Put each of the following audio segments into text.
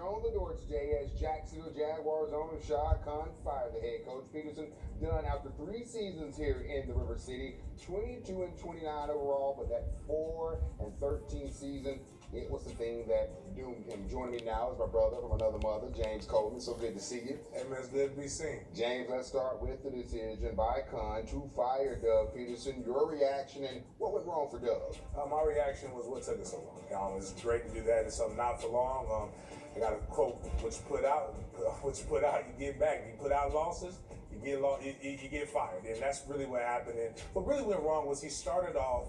on the door today as Jacksonville Jaguars owner Shad Khan fired the head coach. Pederson done after 3 seasons here in the River City, 22-29 overall, but that 4-13 season, it was the thing that doomed him. Joining me now is my brother from another mother, James Coleman. So good to see you. Hey man, it's good to be seen. James, let's start with the decision by Khan to fire Doug Pederson. Your reaction and what went wrong for Doug? My reaction was what took us so long. It's great to do that. It's not for long. I got a quote: "What you put out, you get back. You put out losses, you get fired." And that's really what happened. And what really went wrong was he started off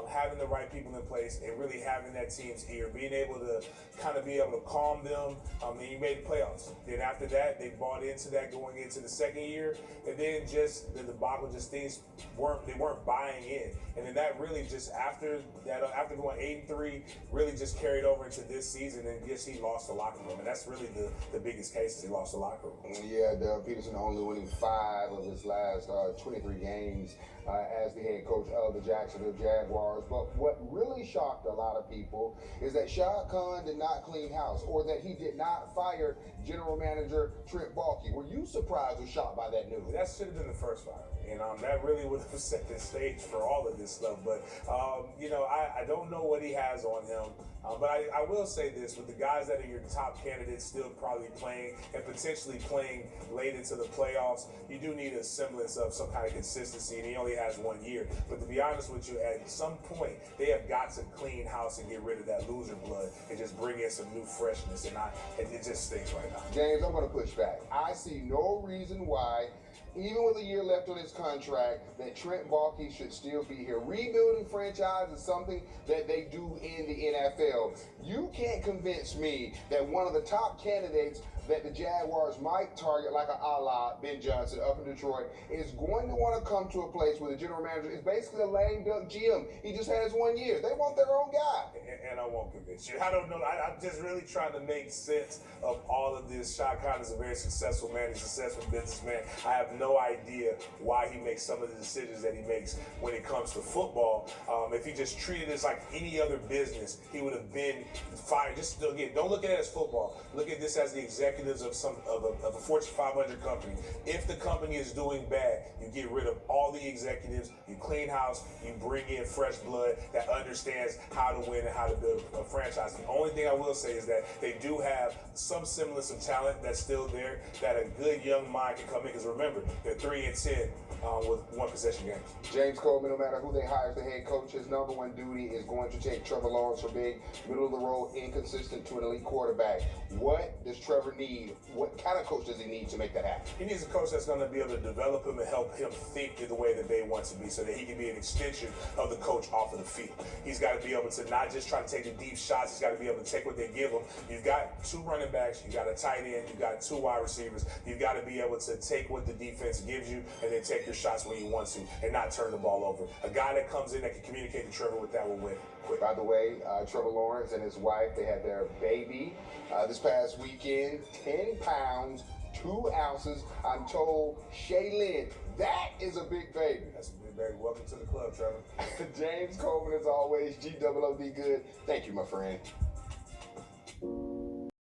having the right people in place and really having that team's ear, being able to kind of be able to calm them. And you made the playoffs. Then after that, they bought into that going into the second year, and then just the debacle, just things weren't buying in. And then that really just after going 8-3, really just carried over into this season, and just he lost the locker room, and that's really the biggest case is he lost the locker room. Yeah, Doug Pederson only winning 5 of his last 23 games as the head coach of the Jacksonville Jaguars. But what really shocked a lot of people is that Shad Khan did not clean house, or that he did not fire general manager Trent Baalke. Were you surprised or shocked by that news? That should have been the first fire. And that really would have set the stage for all of this stuff. But, I don't know what he has on him. But I will say this, with the guys that are your top candidates still probably playing and potentially playing late into the playoffs, you do need a semblance of some kind of consistency, and he only has 1 year. But to be honest with you, at some point, they have got to clean house and get rid of that loser blood and just bring in some new freshness, and it just stinks right now. James, I'm going to push back. I see no reason why, even with a year left on his contract, that Trent Baalke should still be here. Rebuilding franchise is something that they do in the NFL. You can't convince me that one of the top candidates that the Jaguars might target, like a la Ben Johnson up in Detroit, is going to want to come to a place where the general manager is basically a lame duck GM. He just has 1 year. They want their own guy. And I won't convince you. I don't know. I'm just really trying to make sense of all of this. Shad Khan is a very successful man. He's a successful businessman. I have no idea why he makes some of the decisions that he makes when it comes to football. If he just treated this like any other business, he would have been fired. Just again, don't look at it as football. Look at this as the executives of a Fortune 500 company. If the company is doing bad, you get rid of all the executives, you clean house, you bring in fresh blood that understands how to win and how to build a franchise. The only thing I will say is that they do have some semblance of talent that's still there, that a good young mind can come in. Because remember, they're 3-10 with 1 possession games. James Coleman, no matter who they hire as the head coach, his number 1 duty is going to take Trevor Lawrence from being middle of the road, inconsistent, to an elite quarterback. What does Trevor need? What kind of coach does he need to make that happen? He needs a coach that's going to be able to develop him and help him think in the way that they want to be, so that he can be an extension of the coach off of the field. He's got to be able to not just try to take the deep shots. He's got to be able to take what they give him. You've got 2 running backs. You've got a tight end. You've got 2 wide receivers. You've got to be able to take what the defense gives you and then take your shots when you want to and not turn the ball over. A guy that comes in that can communicate to Trevor with that will win quick. By the way, Trevor Lawrence and his wife, they had their baby this past weekend. 10 pounds, 2 ounces. I'm told, Shaylin, that is a big baby. That's a big baby. Welcome to the club, Trevor. James Coleman, as always, GOOD. Thank you, my friend.